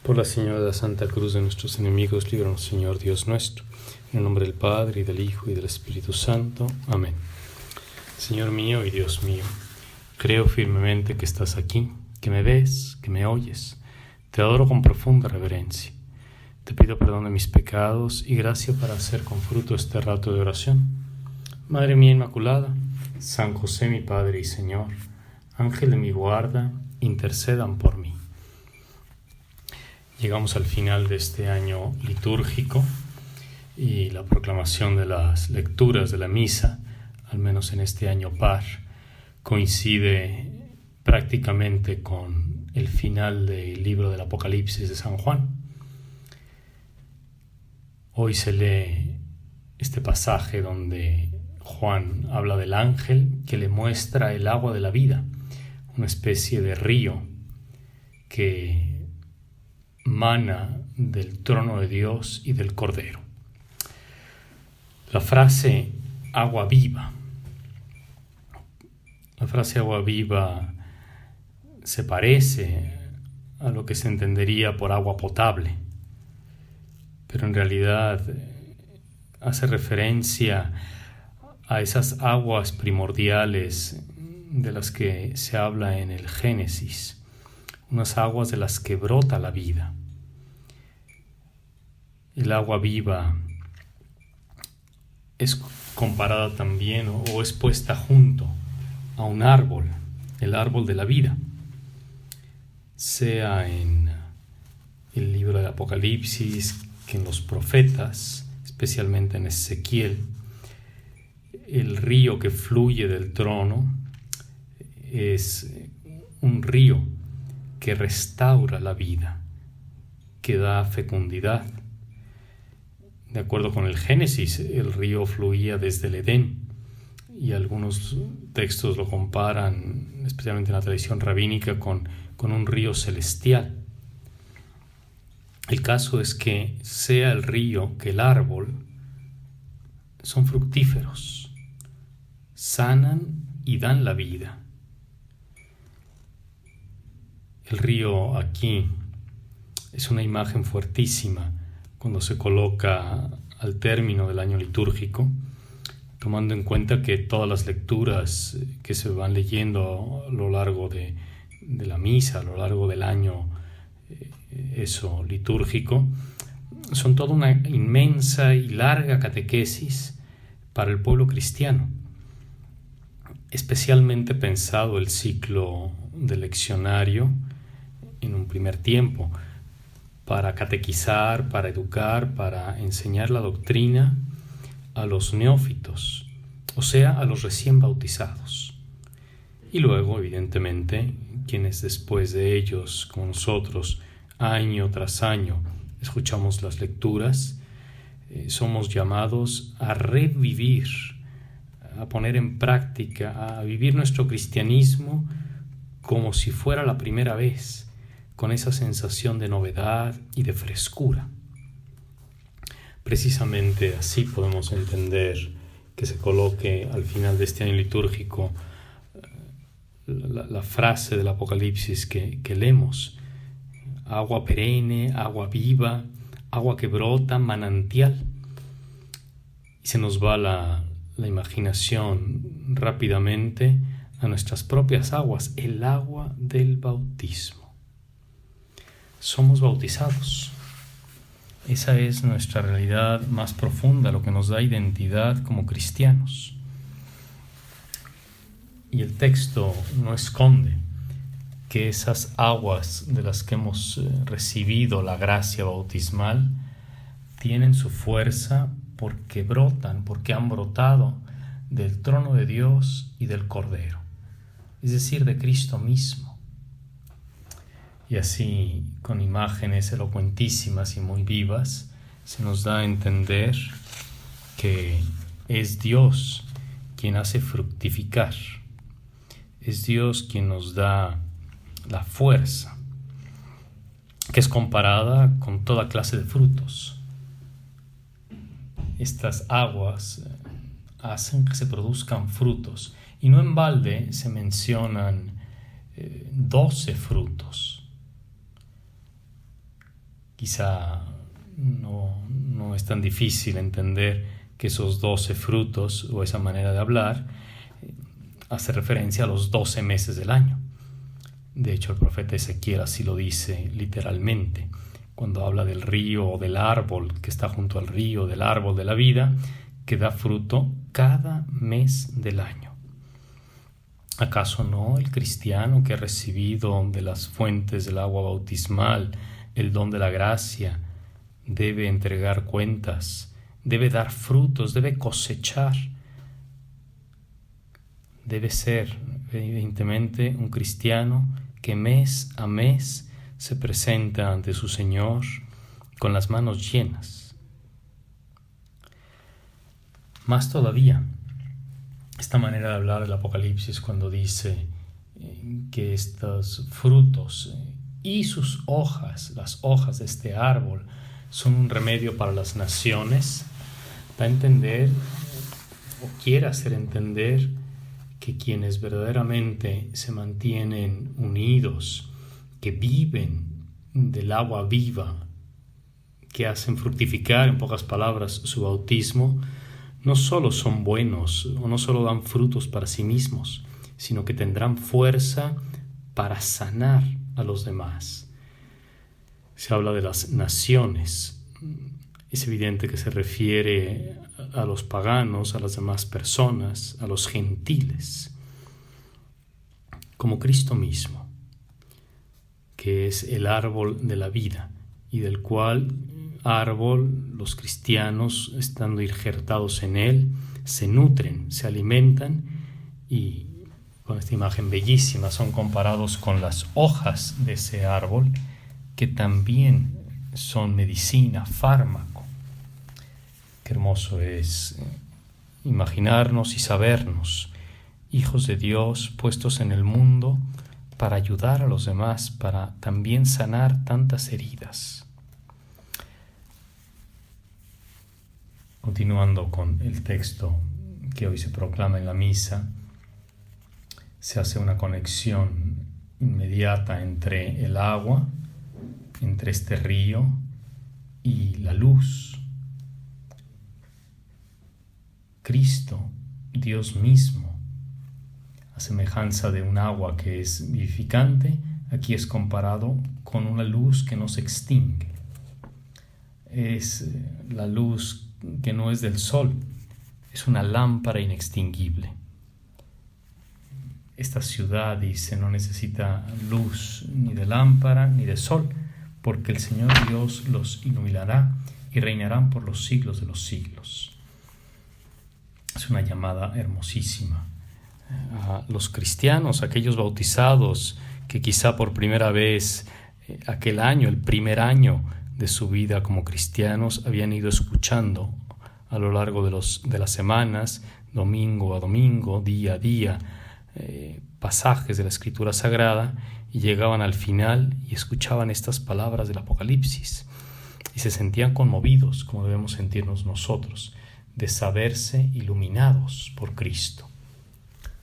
Por la señal de la Santa Cruz de nuestros enemigos, líbranos, Señor Dios nuestro. En el nombre del Padre, y del Hijo, y del Espíritu Santo. Amén. Señor mío y Dios mío, creo firmemente que estás aquí, que me ves, que me oyes. Te adoro con profunda reverencia. Te pido perdón de mis pecados y gracia para hacer con fruto este rato de oración. Madre mía Inmaculada, San José mi Padre y Señor, Ángel de mi guarda, intercedan por mí. Llegamos al final de este año litúrgico y la proclamación de las lecturas de la misa, al menos en este año par, coincide prácticamente con el final del libro del Apocalipsis de San Juan. Hoy se lee este pasaje donde Juan habla del ángel que le muestra el agua de la vida, una especie de río que mana del trono de Dios y del Cordero. La frase agua viva se parece a lo que se entendería por agua potable, pero en realidad hace referencia a esas aguas primordiales de las que se habla en el Génesis, unas aguas de las que brota la vida. El agua viva es comparada también o es puesta junto a un árbol, el árbol de la vida, sea en el libro del Apocalipsis que en los profetas, especialmente en Ezequiel. El río que fluye del trono es un río que restaura la vida, que da fecundidad. De acuerdo con el Génesis, el río fluía desde el Edén y algunos textos lo comparan, especialmente en la tradición rabínica, con un río celestial. El caso es que sea el río que el árbol, son fructíferos, sanan y dan la vida. El río aquí es una imagen fuertísima cuando se coloca al término del año litúrgico, tomando en cuenta que todas las lecturas que se van leyendo a lo largo de la misa, a lo largo del año litúrgico, son toda una inmensa y larga catequesis para el pueblo cristiano, especialmente pensado el ciclo del leccionario en un primer tiempo, para catequizar, para educar, para enseñar la doctrina a los neófitos, o sea, a los recién bautizados. Y luego, evidentemente, quienes después de ellos, como nosotros, año tras año, escuchamos las lecturas, somos llamados a revivir, a poner en práctica, a vivir nuestro cristianismo como si fuera la primera vez, con esa sensación de novedad y de frescura. Precisamente así podemos entender que se coloque al final de este año litúrgico la frase del Apocalipsis que leemos: agua perenne, agua viva, agua que brota, manantial. Y se nos va la imaginación rápidamente a nuestras propias aguas, el agua del bautismo. Somos bautizados. Esa es nuestra realidad más profunda, lo que nos da identidad como cristianos. Y el texto no esconde que esas aguas de las que hemos recibido la gracia bautismal tienen su fuerza porque brotan, porque han brotado del trono de Dios y del Cordero, es decir, de Cristo mismo. Y así, con imágenes elocuentísimas y muy vivas, se nos da a entender que es Dios quien hace fructificar, es Dios quien nos da la fuerza, que es comparada con toda clase de frutos. Estas aguas hacen que se produzcan frutos, y no en balde se mencionan 12 frutos. Quizá no es tan difícil entender que esos 12 frutos o esa manera de hablar hace referencia a los 12 meses del año. De hecho, el profeta Ezequiel así lo dice literalmente, cuando habla del río o del árbol que está junto al río, del árbol de la vida, que da fruto cada mes del año. ¿Acaso no el cristiano que ha recibido de las fuentes del agua bautismal el don de la gracia debe entregar cuentas, debe dar frutos, debe cosechar? Debe ser, evidentemente, un cristiano que mes a mes se presenta ante su Señor con las manos llenas. Más todavía, esta manera de hablar del Apocalipsis cuando dice que estos frutos y sus hojas, las hojas de este árbol, son un remedio para las naciones, da a entender o quiere hacer entender que quienes verdaderamente se mantienen unidos, que viven del agua viva, que hacen fructificar, en pocas palabras, su bautismo, no solo son buenos o no solo dan frutos para sí mismos, sino que tendrán fuerza para sanar a los demás. Se habla de las naciones. Es evidente que se refiere a los paganos, a las demás personas, a los gentiles, como Cristo mismo, que es el árbol de la vida y del cual árbol los cristianos, estando injertados en él, se nutren, se alimentan y con esta imagen bellísima son comparados con las hojas de ese árbol que también son medicina, fármaco. Qué hermoso es imaginarnos y sabernos hijos de Dios puestos en el mundo para ayudar a los demás, para también sanar tantas heridas. Continuando con el texto que hoy se proclama en la misa, se hace una conexión inmediata entre el agua, entre este río y la luz. Cristo, Dios mismo, a semejanza de un agua que es vivificante, aquí es comparado con una luz que no se extingue. Es la luz que no es del sol, es una lámpara inextinguible. Esta ciudad, dice, no necesita luz ni de lámpara ni de sol, porque el Señor Dios los iluminará y reinarán por los siglos de los siglos. Es una llamada hermosísima a los cristianos, a aquellos bautizados que quizá por primera vez aquel año, el primer año de su vida como cristianos, habían ido escuchando a lo largo de las semanas, domingo a domingo, día a día, pasajes de la Escritura Sagrada, y llegaban al final y escuchaban estas palabras del Apocalipsis y se sentían conmovidos, como debemos sentirnos nosotros, de saberse iluminados por Cristo,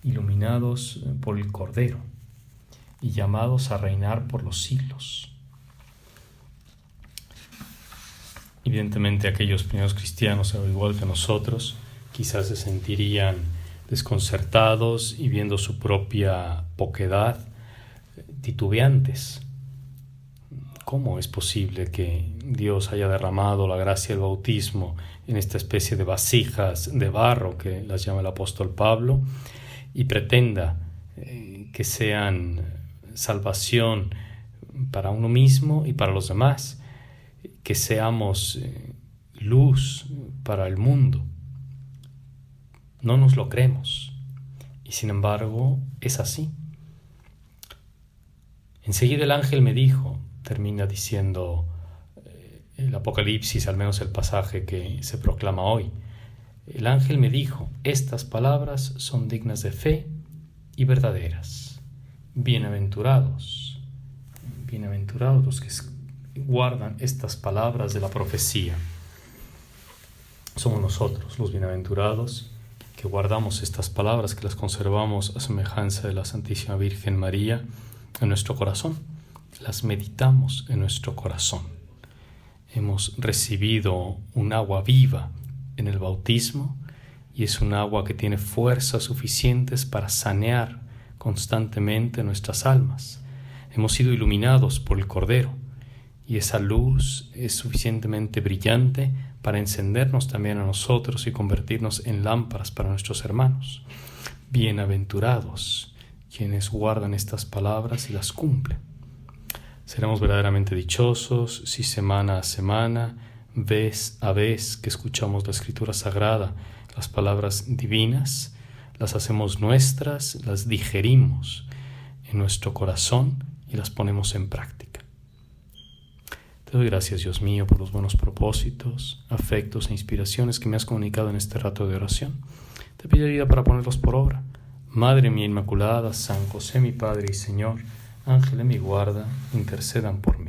iluminados por el Cordero y llamados a reinar por los siglos. Evidentemente aquellos primeros cristianos, al igual que nosotros, quizás se sentirían desconcertados y viendo su propia poquedad, titubeantes. ¿Cómo es posible que Dios haya derramado la gracia del bautismo en esta especie de vasijas de barro que las llama el apóstol Pablo y pretenda que sean salvación para uno mismo y para los demás, que seamos luz para el mundo? No nos lo creemos y sin embargo es así. Enseguida el ángel me dijo, termina diciendo el Apocalipsis, al menos el pasaje que se proclama hoy. El ángel me dijo, estas palabras son dignas de fe y verdaderas. Bienaventurados los que guardan estas palabras de la profecía. Somos nosotros los bienaventurados que guardamos estas palabras, que las conservamos a semejanza de la Santísima Virgen María en nuestro corazón, las meditamos en nuestro corazón. hemos recibido un agua viva en el bautismo y es un agua que tiene fuerzas suficientes para sanear constantemente nuestras almas. Hemos sido iluminados por el Cordero y esa luz es suficientemente brillante para encendernos también a nosotros y convertirnos en lámparas para nuestros hermanos. Bienaventurados quienes guardan estas palabras y las cumplen. Seremos verdaderamente dichosos si semana a semana, vez a vez que escuchamos la Escritura Sagrada, las palabras divinas, las hacemos nuestras, las digerimos en nuestro corazón y las ponemos en práctica. Te doy gracias, Dios mío, por los buenos propósitos, afectos e inspiraciones que me has comunicado en este rato de oración. Te pido ayuda para ponerlos por obra. Madre mía Inmaculada, San José mi Padre y Señor, Ángel de mi guarda, intercedan por mí.